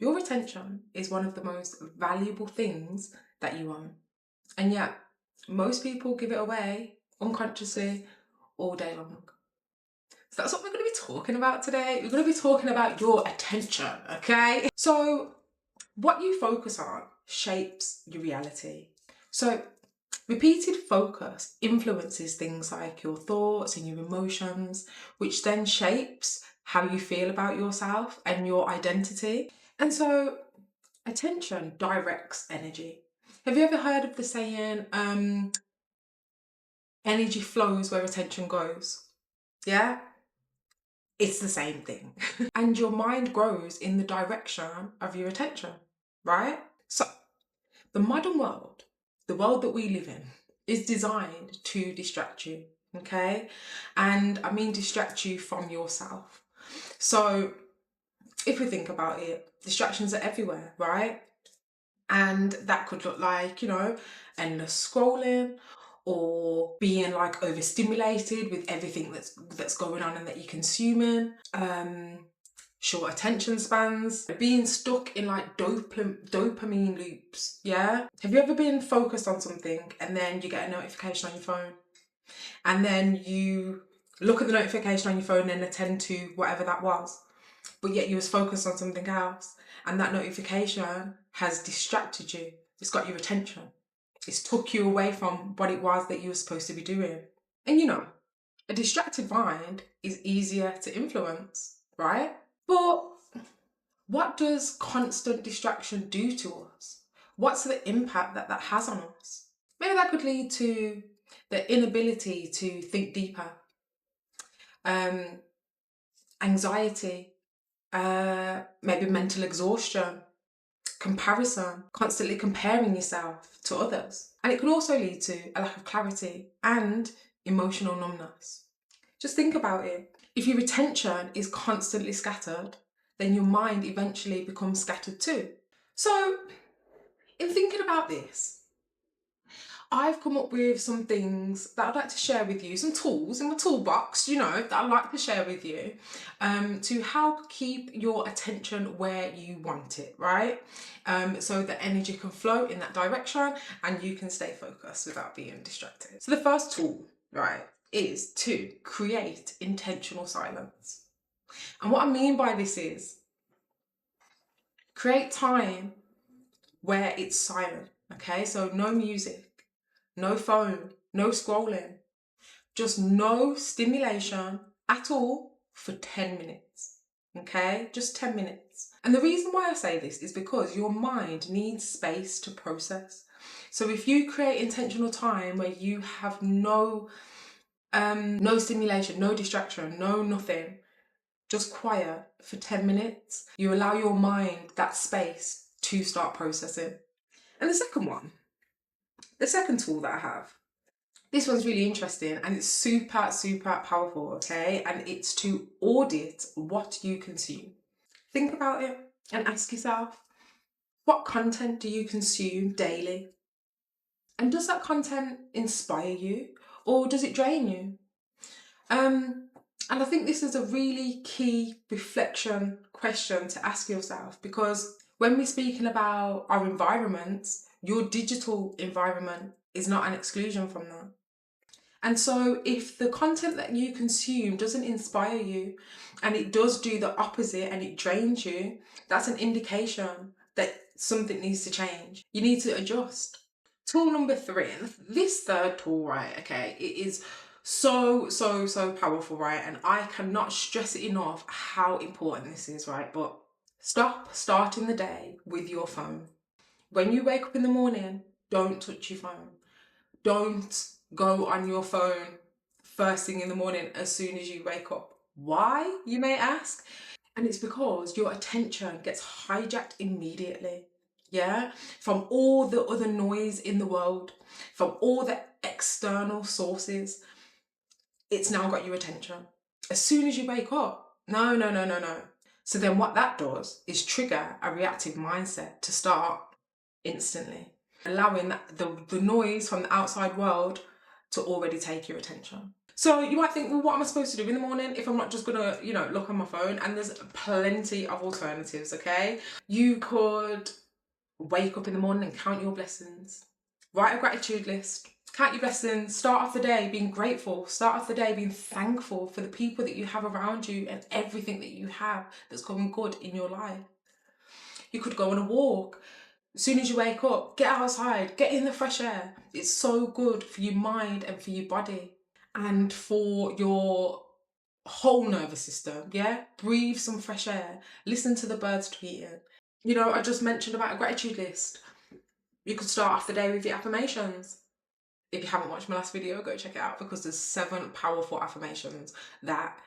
Your attention is one of the most valuable things that you own. And yet, most people give it away unconsciously all day long. So that's what we're going to be talking about today. We're going to be talking about your attention, okay? So, what you focus on shapes your reality. So, repeated focus influences things like your thoughts and your emotions, which then shapes how you feel about yourself and your identity. And so, attention directs energy. Have you ever heard of the saying, energy flows where attention goes? Yeah? It's the same thing. And your mind grows in the direction of your attention, right? So, the modern world, the world that we live in, is designed to distract you, okay? And I mean distract you from yourself. So, if we think about it, distractions are everywhere, right? And that could look like, endless scrolling or being like overstimulated with everything that's going on and that you're consuming. Short attention spans, being stuck in like dopamine loops. Yeah. Have you ever been focused on something and then you get a notification on your phone, and then you look at the notification on your phone and attend to whatever that was, but yet you was focused on something else, and that notification has distracted you. It's got your attention. It's took you away from what it was that you were supposed to be doing. And a distracted mind is easier to influence, right? But what does constant distraction do to us? What's the impact that has on us? Maybe that could lead to the inability to think deeper, anxiety, maybe mental exhaustion, comparison, constantly comparing yourself to others. And it could also lead to a lack of clarity and emotional numbness. Just think about it. If your attention is constantly scattered, then your mind eventually becomes scattered too. So, in thinking about this, I've come up with some things that I'd like to share with you, some tools in my toolbox, that I'd like to share with you to help keep your attention where you want it, right? So that energy can flow in that direction and you can stay focused without being distracted. So the first tool, right, is to create intentional silence. And what I mean by this is create time where it's silent, okay? So no music, no phone, no scrolling, just no stimulation at all for 10 minutes, okay? Just 10 minutes. And the reason why I say this is because your mind needs space to process. So if you create intentional time where you have no stimulation, no distraction, no nothing, just quiet for 10 minutes, you allow your mind that space to start processing. And the second tool that I have, this one's really interesting and it's super, super powerful, okay? And it's to audit what you consume. Think about it and ask yourself, what content do you consume daily? And does that content inspire you or does it drain you? And I think this is a really key reflection question to ask yourself, because when we're speaking about our environments, your digital environment is not an exclusion from that. And so if the content that you consume doesn't inspire you and it does do the opposite and it drains you, that's an indication that something needs to change. You need to adjust. Tool number 3, and this third tool, right, okay, it is so powerful, right? And I cannot stress it enough how important this is, right? But stop starting the day with your phone. When you wake up in the morning, don't touch your phone. Don't go on your phone first thing in the morning as soon as you wake up. Why, you may ask? And it's because your attention gets hijacked immediately. Yeah, from all the other noise in the world, from all the external sources, it's now got your attention. As soon as you wake up, no. So then what that does is trigger a reactive mindset to start instantly, allowing the noise from the outside world to already take your attention. So you might think, well, what am I supposed to do in the morning if I'm not just gonna, look on my phone? And there's plenty of alternatives, okay? You could wake up in the morning and count your blessings. Write a gratitude list. Count your blessings. Start off the day being grateful. Start off the day being thankful for the people that you have around you and everything that you have that's going good in your life. You could go on a walk. As soon as you wake up, get outside, get in the fresh air. It's so good for your mind and for your body and for your whole nervous system, yeah? Breathe some fresh air. Listen to the birds tweeting. I just mentioned about a gratitude list. You could start off the day with your affirmations. If you haven't watched my last video, go check it out because there's 7 powerful affirmations that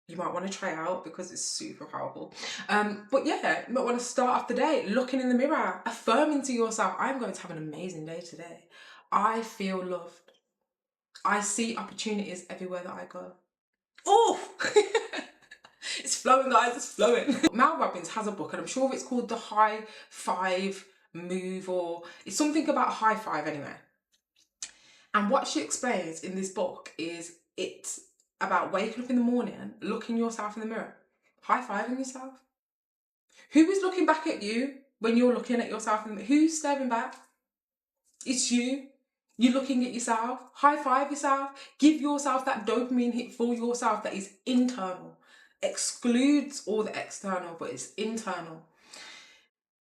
you might want to try out because it's super powerful. But yeah, you might want to start off the day looking in the mirror, affirming to yourself, I'm going to have an amazing day today. I feel loved. I see opportunities everywhere that I go. Oh! It's flowing, guys, it's flowing. Mel Robbins has a book and I'm sure it's called The High Five Move, or it's something about high five anyway. And what she explains in this book is it's about waking up in the morning, looking yourself in the mirror, high-fiving yourself. Who is looking back at you when you're looking at yourself in the mirror? Who's staring back? It's you. You're looking at yourself. High-five yourself. Give yourself that dopamine hit for yourself that is internal. Excludes all the external, but it's internal.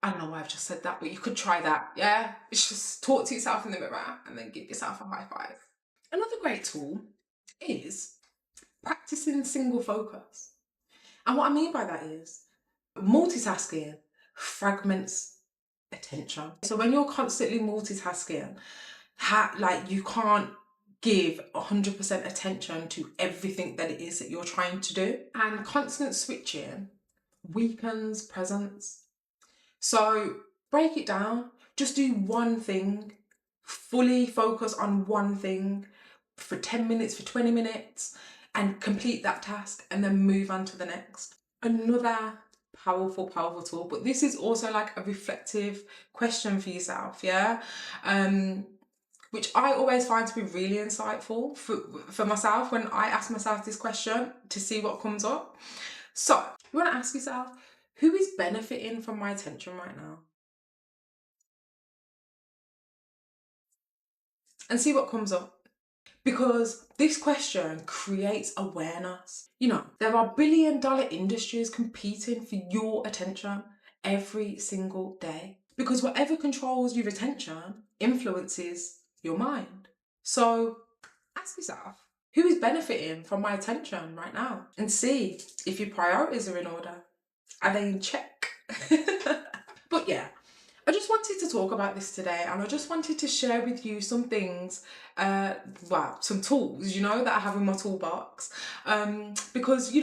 I don't know why I've just said that, but you could try that, yeah? It's just talk to yourself in the mirror and then give yourself a high five. Another great tool is practicing single focus. And what I mean by that is multitasking fragments attention. So when you're constantly multitasking, you can't give 100% attention to everything that it is that you're trying to do. And constant switching weakens presence. So break it down. Just do one thing. Fully focus on one thing for 10 minutes, for 20 minutes, and complete that task and then move on to the next. Another powerful tool, but this is also like a reflective question for yourself, yeah? Which I always find to be really insightful for myself when I ask myself this question to see what comes up. So you want to ask yourself, who is benefiting from my attention right now? And see what comes up. Because this question creates awareness. There are billion-dollar industries competing for your attention every single day. Because whatever controls your attention influences your mind. So ask yourself, who is benefiting from my attention right now? And see if your priorities are in order. Are they in check? But yeah, I just wanted to talk about this today and I just wanted to share with you some things, some tools, that I have in my toolbox. Because,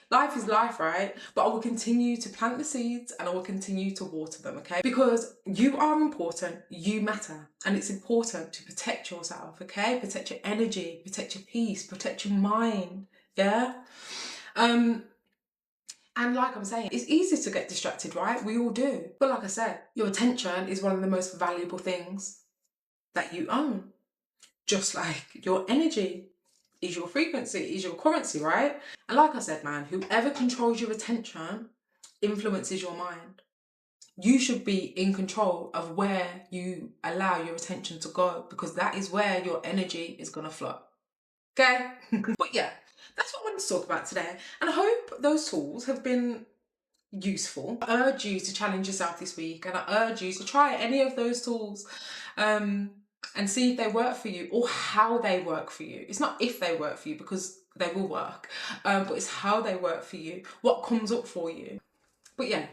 life is life, right? But I will continue to plant the seeds and I will continue to water them, okay? Because you are important, you matter, and it's important to protect yourself, okay? Protect your energy, protect your peace, protect your mind, yeah? And like I'm saying, it's easy to get distracted, right? We all do. But like I said, your attention is one of the most valuable things that you own. Just like your energy is your frequency, is your currency, right? And like I said, man, whoever controls your attention influences your mind. You should be in control of where you allow your attention to go because that is where your energy is going to flow. Okay? But yeah, that's what I wanted to talk about today. And I hope those tools have been useful. I urge you to challenge yourself this week and I urge you to try any of those tools and see if they work for you or how they work for you. It's not if they work for you because they will work, but it's how they work for you, what comes up for you. But yeah,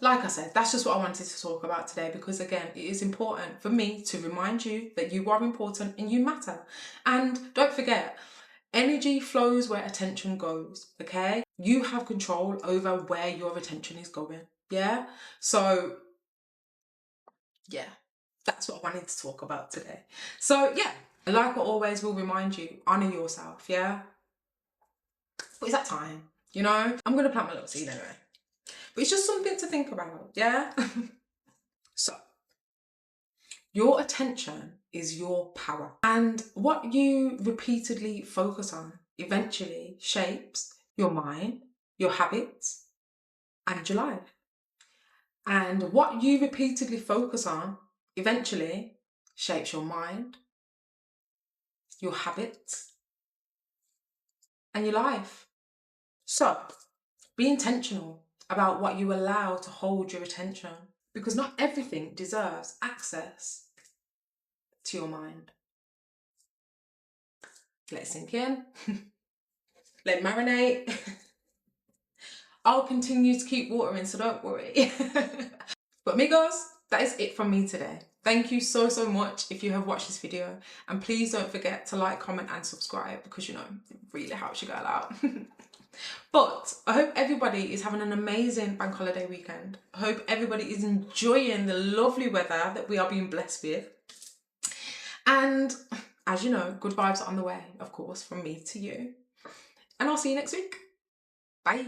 like I said, that's just what I wanted to talk about today because again, it is important for me to remind you that you are important and you matter. And don't forget, energy flows where attention goes, okay? You have control over where your attention is going, yeah? So, yeah, that's what I wanted to talk about today. So, yeah, like I always will remind you, honour yourself, yeah? But it's that time, I'm going to plant my little seed anyway. But it's just something to think about, yeah? So, your attention is your power. And what you repeatedly focus on eventually shapes your mind, your habits, and your life. And what you repeatedly focus on eventually shapes your mind, your habits, and your life. So be intentional about what you allow to hold your attention, because not everything deserves access to your mind. Let it sink in. Let it marinate. I'll continue to keep watering, so don't worry. But amigos, that is it from me today. Thank you so much if you have watched this video, and please don't forget to like, comment and subscribe, because it really helps your girl out. But I hope everybody is having an amazing bank holiday weekend. I hope everybody is enjoying the lovely weather that we are being blessed with. And as you know, good vibes are on the way, of course, from me to you. And I'll see you next week. Bye.